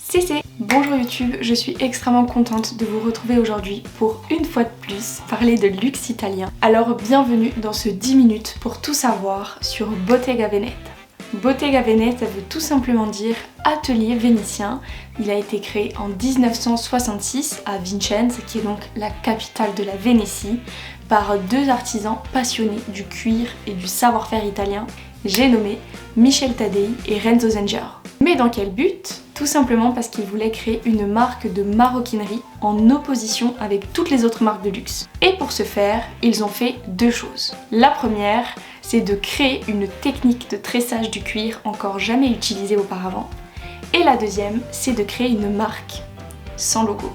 CC. Bonjour YouTube, je suis extrêmement contente de vous retrouver aujourd'hui pour une fois de plus parler de luxe italien. Alors bienvenue dans ce 10 minutes pour tout savoir sur Bottega Veneta. Bottega Veneta, ça veut tout simplement dire atelier vénitien. Il a été créé en 1966 à Vicenza, qui est donc la capitale de la Vénétie, par deux artisans passionnés du cuir et du savoir-faire italien. J'ai nommé Michel Taddei et Renzo Zenger. Mais dans quel but ? Tout simplement parce qu'ils voulaient créer une marque de maroquinerie en opposition avec toutes les autres marques de luxe. Et pour ce faire, ils ont fait deux choses. La première, c'est de créer une technique de tressage du cuir encore jamais utilisée auparavant. Et la deuxième, c'est de créer une marque sans logo.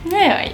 Oui,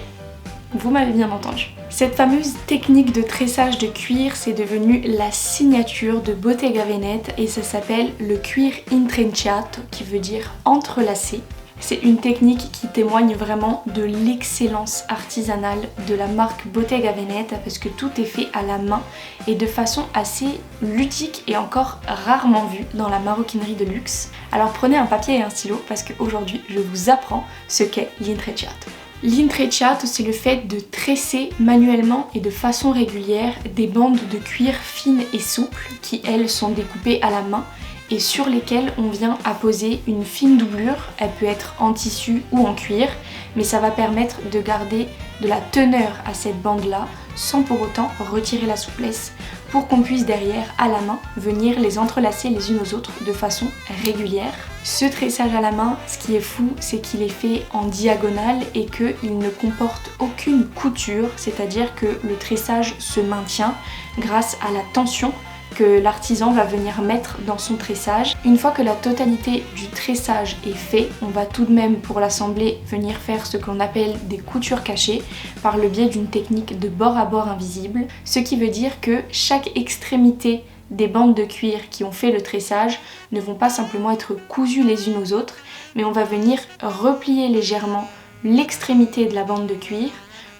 vous m'avez bien entendu. Cette fameuse technique de tressage de cuir, c'est devenu la signature de Bottega Veneta et ça s'appelle le cuir intrecciato, qui veut dire entrelacé. C'est une technique qui témoigne vraiment de l'excellence artisanale de la marque Bottega Veneta parce que tout est fait à la main et de façon assez ludique et encore rarement vue dans la maroquinerie de luxe. Alors prenez un papier et un stylo parce qu'aujourd'hui je vous apprends ce qu'est l'intrecciato. L'intrecciato, c'est le fait de tresser manuellement et de façon régulière des bandes de cuir fines et souples qui, elles, sont découpées à la main et sur lesquelles on vient apposer une fine doublure. Elle peut être en tissu ou en cuir, mais ça va permettre de garder de la teneur à cette bande-là sans pour autant retirer la souplesse pour qu'on puisse derrière, à la main, venir les entrelacer les unes aux autres de façon régulière. Ce tressage à la main, ce qui est fou, c'est qu'il est fait en diagonale et qu'il ne comporte aucune couture, c'est-à-dire que le tressage se maintient grâce à la tension que l'artisan va venir mettre dans son tressage. Une fois que la totalité du tressage est fait, on va tout de même pour l'assembler venir faire ce qu'on appelle des coutures cachées par le biais d'une technique de bord à bord invisible, ce qui veut dire que chaque extrémité des bandes de cuir qui ont fait le tressage ne vont pas simplement être cousues les unes aux autres, mais on va venir replier légèrement l'extrémité de la bande de cuir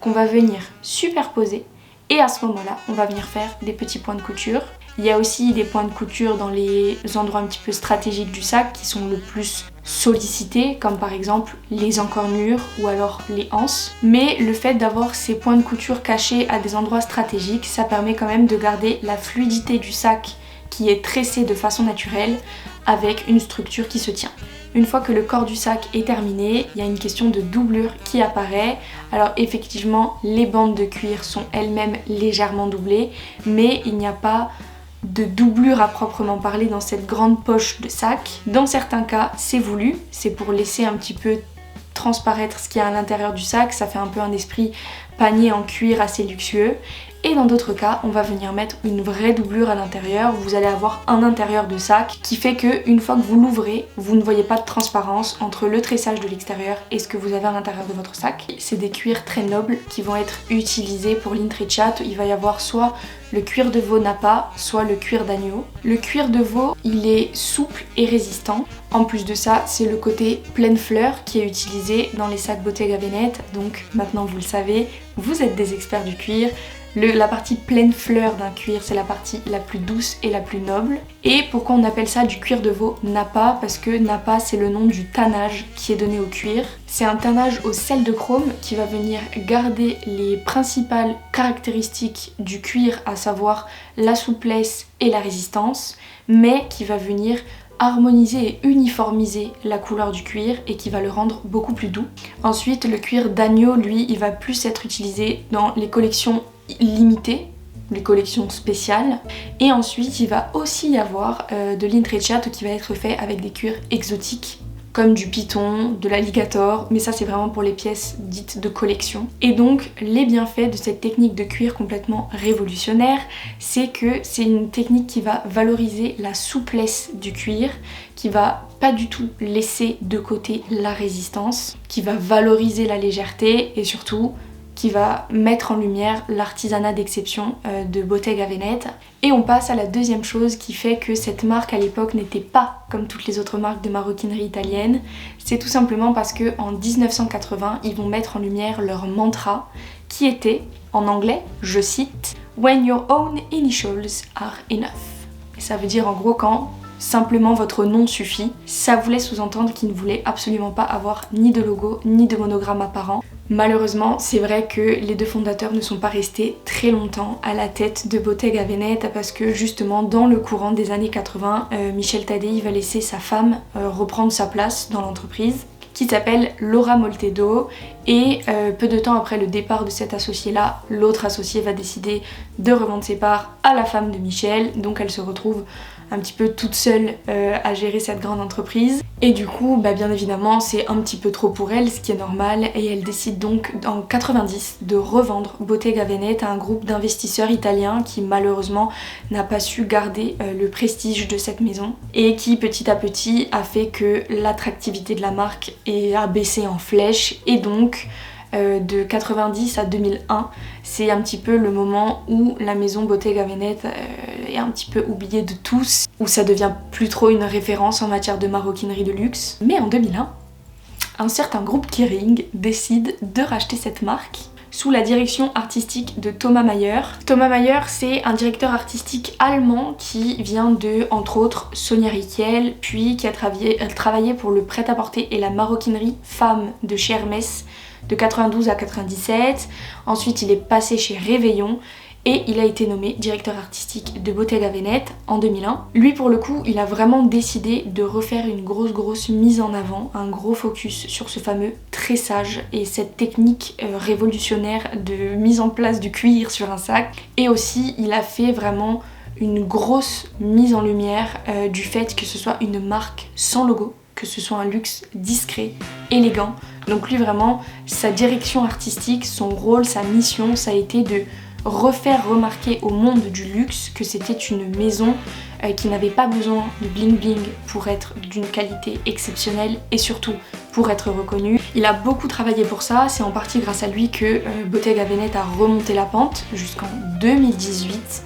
qu'on va venir superposer et à ce moment-là, on va venir faire des petits points de couture. Il y a aussi des points de couture dans les endroits un petit peu stratégiques du sac qui sont le plus sollicités, comme par exemple les encornures ou alors les anses. Mais le fait d'avoir ces points de couture cachés à des endroits stratégiques, ça permet quand même de garder la fluidité du sac qui est tressé de façon naturelle avec une structure qui se tient. Une fois que le corps du sac est terminé, il y a une question de doublure qui apparaît. Alors effectivement, les bandes de cuir sont elles-mêmes légèrement doublées, mais il n'y a pas de doublure à proprement parler dans cette grande poche de sac. Dans certains cas, c'est voulu, c'est pour laisser un petit peu transparaître ce qu'il y a à l'intérieur du sac, ça fait un peu un esprit panier en cuir assez luxueux. Et dans d'autres cas, on va venir mettre une vraie doublure à l'intérieur. Vous allez avoir un intérieur de sac qui fait que une fois que vous l'ouvrez, vous ne voyez pas de transparence entre le tressage de l'extérieur et ce que vous avez à l'intérieur de votre sac. C'est des cuirs très nobles qui vont être utilisés pour l'intrecciato. Il va y avoir soit le cuir de veau Nappa, soit le cuir d'agneau. Le cuir de veau, il est souple et résistant. En plus de ça, c'est le côté pleine fleur qui est utilisé dans les sacs Bottega Veneta. Donc maintenant vous le savez, vous êtes des experts du cuir. La partie pleine fleur d'un cuir, c'est la partie la plus douce et la plus noble. Et pourquoi on appelle ça du cuir de veau Nappa ? Parce que Nappa, c'est le nom du tannage qui est donné au cuir. C'est un tannage au sel de chrome qui va venir garder les principales caractéristiques du cuir, à savoir la souplesse et la résistance, mais qui va venir harmoniser et uniformiser la couleur du cuir et qui va le rendre beaucoup plus doux. Ensuite, le cuir d'agneau, lui, il va plus être utilisé dans les collections limitées, les collections spéciales. Et ensuite, il va aussi y avoir de l'intrecciato qui va être fait avec des cuirs exotiques, comme du python, de l'alligator, mais ça c'est vraiment pour les pièces dites de collection. Et donc les bienfaits de cette technique de cuir complètement révolutionnaire, c'est que c'est une technique qui va valoriser la souplesse du cuir, qui va pas du tout laisser de côté la résistance, qui va valoriser la légèreté et surtout qui va mettre en lumière l'artisanat d'exception de Bottega Veneta. Et on passe à la deuxième chose qui fait que cette marque à l'époque n'était pas comme toutes les autres marques de maroquinerie italienne. C'est tout simplement parce que en 1980, ils vont mettre en lumière leur mantra qui était, en anglais, je cite, "When your own initials are enough". Et ça veut dire en gros quand simplement votre nom suffit. Ça voulait sous-entendre qu'ils ne voulaient absolument pas avoir ni de logo ni de monogramme apparent. Malheureusement, c'est vrai que les deux fondateurs ne sont pas restés très longtemps à la tête de Bottega Veneta parce que justement dans le courant des années 80, Michel Tadei va laisser sa femme reprendre sa place dans l'entreprise, qui s'appelle Laura Moltedo, et peu de temps après le départ de cet associé-là, l'autre associé va décider de revendre ses parts à la femme de Michel, donc elle se retrouve un petit peu toute seule à gérer cette grande entreprise. Et du coup, bien évidemment, c'est un petit peu trop pour elle, ce qui est normal, et elle décide donc en 90 de revendre Bottega Veneta à un groupe d'investisseurs italiens qui malheureusement n'a pas su garder le prestige de cette maison et qui petit à petit a fait que l'attractivité de la marque a baissé en flèche, et donc de 90 à 2001, c'est un petit peu le moment où la maison Bottega Veneta est un petit peu oubliée de tous, où ça devient plus trop une référence en matière de maroquinerie de luxe. Mais en 2001, un certain groupe Kering décide de racheter cette marque sous la direction artistique de Thomas Mayer. Thomas Mayer, c'est un directeur artistique allemand qui vient de, entre autres, Sonia Rykiel, puis qui a travaillé pour le prêt-à-porter et la maroquinerie femme de chez Hermès de 92 à 97. Ensuite, il est passé chez Réveillon et il a été nommé directeur artistique de Bottega Veneta en 2001. Lui, pour le coup, il a vraiment décidé de refaire une grosse mise en avant, un gros focus sur ce fameux tressage et cette technique révolutionnaire de mise en place du cuir sur un sac. Et aussi, il a fait vraiment une grosse mise en lumière du fait que ce soit une marque sans logo, que ce soit un luxe discret, élégant. Donc lui vraiment, sa direction artistique, son rôle, sa mission, ça a été de refaire remarquer au monde du luxe que c'était une maison qui n'avait pas besoin de bling bling pour être d'une qualité exceptionnelle et surtout pour être reconnue. Il a beaucoup travaillé pour ça, c'est en partie grâce à lui que Bottega Veneta a remonté la pente jusqu'en 2018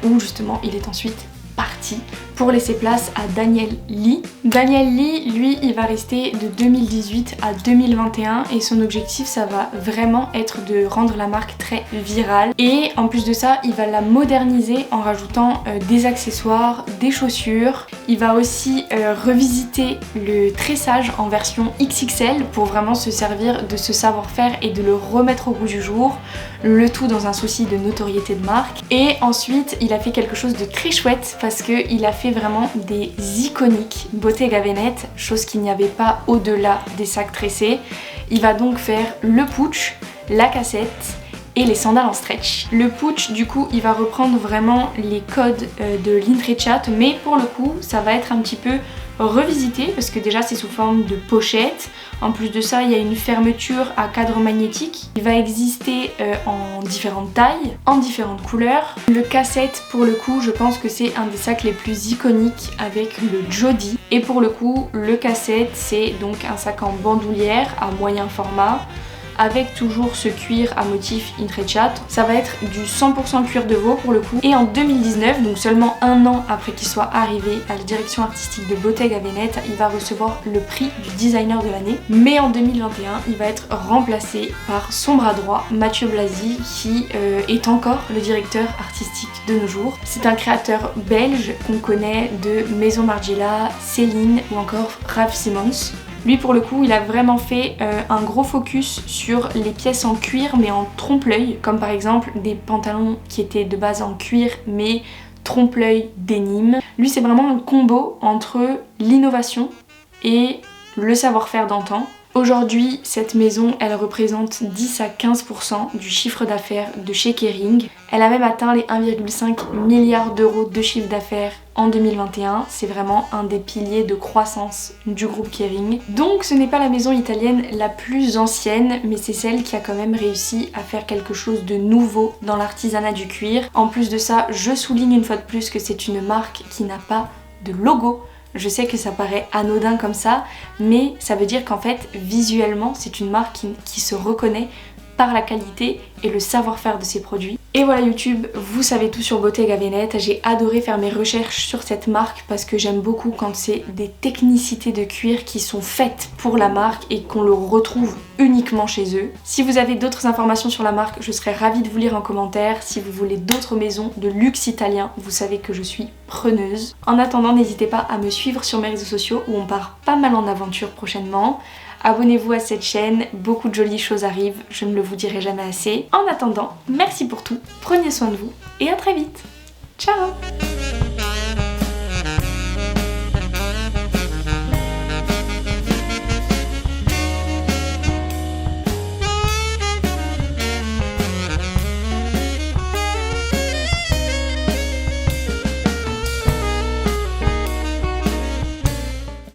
où justement il est ensuite parti pour laisser place à Daniel Lee. Daniel Lee, lui, il va rester de 2018 à 2021 et son objectif, ça va vraiment être de rendre la marque très virale. Et en plus de ça, il va la moderniser en rajoutant des accessoires, des chaussures. Il va aussi revisiter le tressage en version XXL pour vraiment se servir de ce savoir-faire et de le remettre au goût du jour. Le tout dans un souci de notoriété de marque. Et ensuite, il a fait quelque chose de très chouette parce qu'il a fait vraiment des iconiques Bottega Veneta, chose qu'il n'y avait pas au-delà des sacs tressés. Il va donc faire le putsch, la cassette et les sandales en stretch. Le putsch, du coup, il va reprendre vraiment les codes de l'intrecciato, mais pour le coup, ça va être un petit peu revisité parce que déjà c'est sous forme de pochette. En plus de ça, il y a une fermeture à cadre magnétique. Il va exister en différentes tailles, en différentes couleurs. Le cassette, pour le coup, je pense que c'est un des sacs les plus iconiques avec le Jody. Et pour le coup, le cassette, c'est donc un sac en bandoulière à moyen format, avec toujours ce cuir à motif intrecciato. Ça va être du 100% cuir de veau pour le coup. Et en 2019, donc seulement un an après qu'il soit arrivé à la direction artistique de Bottega Veneta, il va recevoir le prix du designer de l'année. Mais en 2021, il va être remplacé par son bras droit, Mathieu Blasi, qui est encore le directeur artistique de nos jours. C'est un créateur belge qu'on connaît de Maison Margiela, Céline ou encore Raf Simons. Lui pour le coup il a vraiment fait un gros focus sur les pièces en cuir mais en trompe-l'œil, comme par exemple des pantalons qui étaient de base en cuir mais trompe-l'œil denim. Lui c'est vraiment un combo entre l'innovation et le savoir-faire d'antan. Aujourd'hui, cette maison, elle représente 10 à 15% du chiffre d'affaires de chez Kering. Elle a même atteint les 1,5 milliard d'euros de chiffre d'affaires en 2021. C'est vraiment un des piliers de croissance du groupe Kering. Donc ce n'est pas la maison italienne la plus ancienne, mais c'est celle qui a quand même réussi à faire quelque chose de nouveau dans l'artisanat du cuir. En plus de ça, je souligne une fois de plus que c'est une marque qui n'a pas de logo. Je sais que ça paraît anodin comme ça, mais ça veut dire qu'en fait, visuellement, c'est une marque qui se reconnaît par la qualité et le savoir-faire de ses produits. Et voilà YouTube, vous savez tout sur Bottega Veneta. J'ai adoré faire mes recherches sur cette marque parce que j'aime beaucoup quand c'est des technicités de cuir qui sont faites pour la marque et qu'on le retrouve uniquement chez eux. Si vous avez d'autres informations sur la marque, je serais ravie de vous lire en commentaire. Si vous voulez d'autres maisons de luxe italien, vous savez que je suis preneuse. En attendant, n'hésitez pas à me suivre sur mes réseaux sociaux où on part pas mal en aventure prochainement. Abonnez-vous à cette chaîne, beaucoup de jolies choses arrivent, je ne le vous dirai jamais assez. En attendant, merci pour tout, prenez soin de vous et à très vite. Ciao!